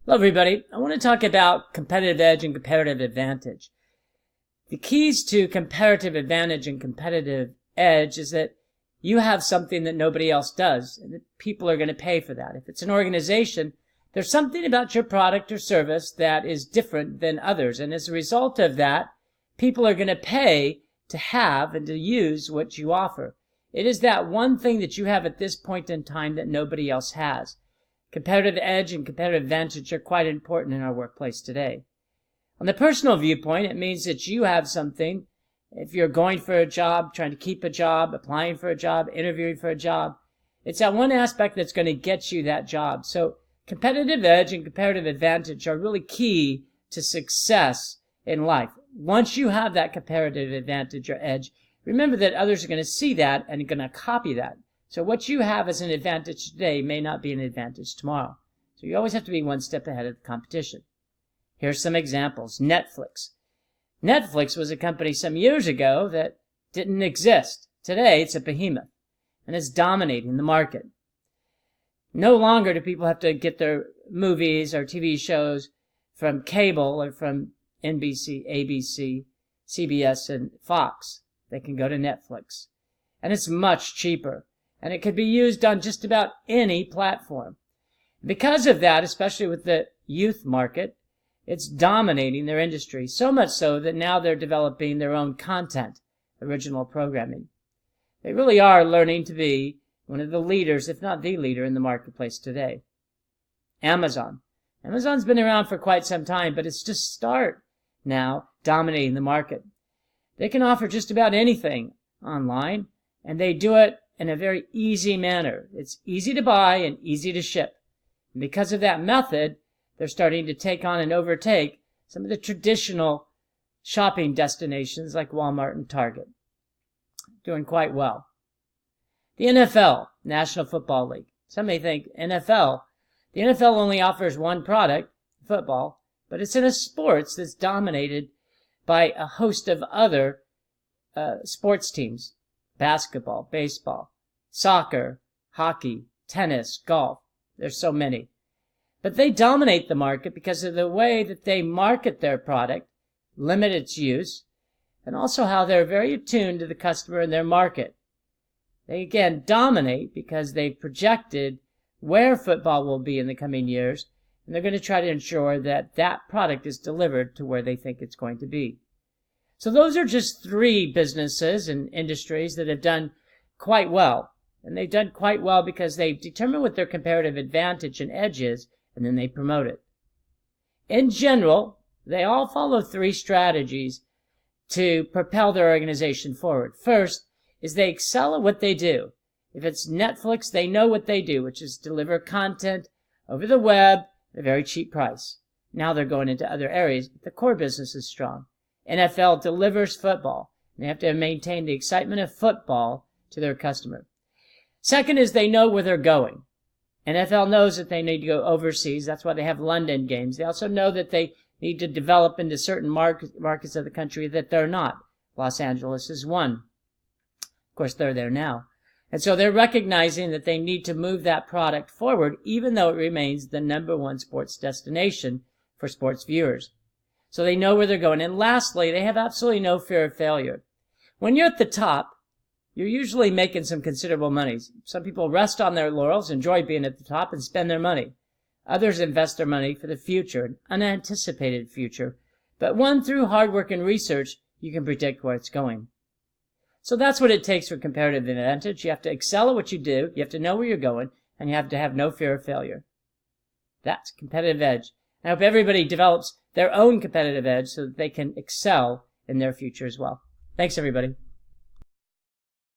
Hello everybody. I want to talk about competitive edge and comparative advantage. The keys to comparative advantage and competitive edge is that you have something that nobody else does, and that people are going to pay for that. If it's an organization, there's something about your product or service that is different than others, and as a result of that, people are going to pay to have and to use what you offer. It is that one thing that you have at this point in time that nobody else has. Competitive edge and competitive advantage are quite important in our workplace today. On the personal viewpoint, it means that you have something. If you're going for a job, trying to keep a job, applying for a job, interviewing for a job, it's that one aspect that's going to get you that job. So competitive edge and comparative advantage are really key to success in life. Once you have that comparative advantage or edge, remember that others are going to see that and are going to copy that. So what you have as an advantage today may not be an advantage tomorrow. So you always have to be one step ahead of the competition. Here's some examples. Netflix. Netflix was a company some years ago that didn't exist. Today, it's a behemoth, and it's dominating the market. No longer do people have to get their movies or TV shows from cable or from NBC, ABC, CBS, and Fox. They can go to Netflix. And it's much cheaper. And it could be used on just about any platform. Because of that, especially with the youth market, it's dominating their industry, so much so that now they're developing their own content, original programming. They really are learning to be one of the leaders, if not the leader, in the marketplace today. Amazon. Amazon's been around for quite some time, but it's just start now dominating the market. They can offer just about anything online, and they do it in a very easy manner. It's easy to buy and easy to ship. And because of that method, they're starting to take on and overtake some of the traditional shopping destinations like Walmart and Target. Doing quite well. The NFL, National Football League. Some may think NFL. The NFL only offers one product, football, but it's in a sports that's dominated by a host of other sports teams. Basketball, baseball, soccer, hockey, tennis, golf. There's so many. But they dominate the market because of the way that they market their product, limit its use, and also how they're very attuned to the customer in their market. They again dominate because they've projected where football will be in the coming years, and they're going to try to ensure that that product is delivered to where they think it's going to be. So those are just three businesses and industries that have done quite well. And they've done quite well because they've determined what their comparative advantage and edge is, and then they promote it. In general, they all follow three strategies to propel their organization forward. First is they excel at what they do. If it's Netflix, they know what they do, which is deliver content over the web at a very cheap price. Now they're going into other areas, but the core business is strong. NFL delivers football. They have to maintain the excitement of football to their customer. Second is they know where they're going. NFL knows that they need to go overseas. That's why they have London games. They also know that they need to develop into certain markets of the country that they're not. Los Angeles is one. Of course, they're there now. And so they're recognizing that they need to move that product forward, even though it remains the number one sports destination for sports viewers. So they know where they're going. And lastly, they have absolutely no fear of failure. When you're at the top, you're usually making some considerable money. Some people rest on their laurels, enjoy being at the top, and spend their money. Others invest their money for the future, an unanticipated future. But one, through hard work and research, you can predict where it's going. So that's what it takes for comparative advantage. You have to excel at what you do, you have to know where you're going, and you have to have no fear of failure. That's competitive edge. I hope everybody develops their own competitive edge so that they can excel in their future as well. Thanks, everybody.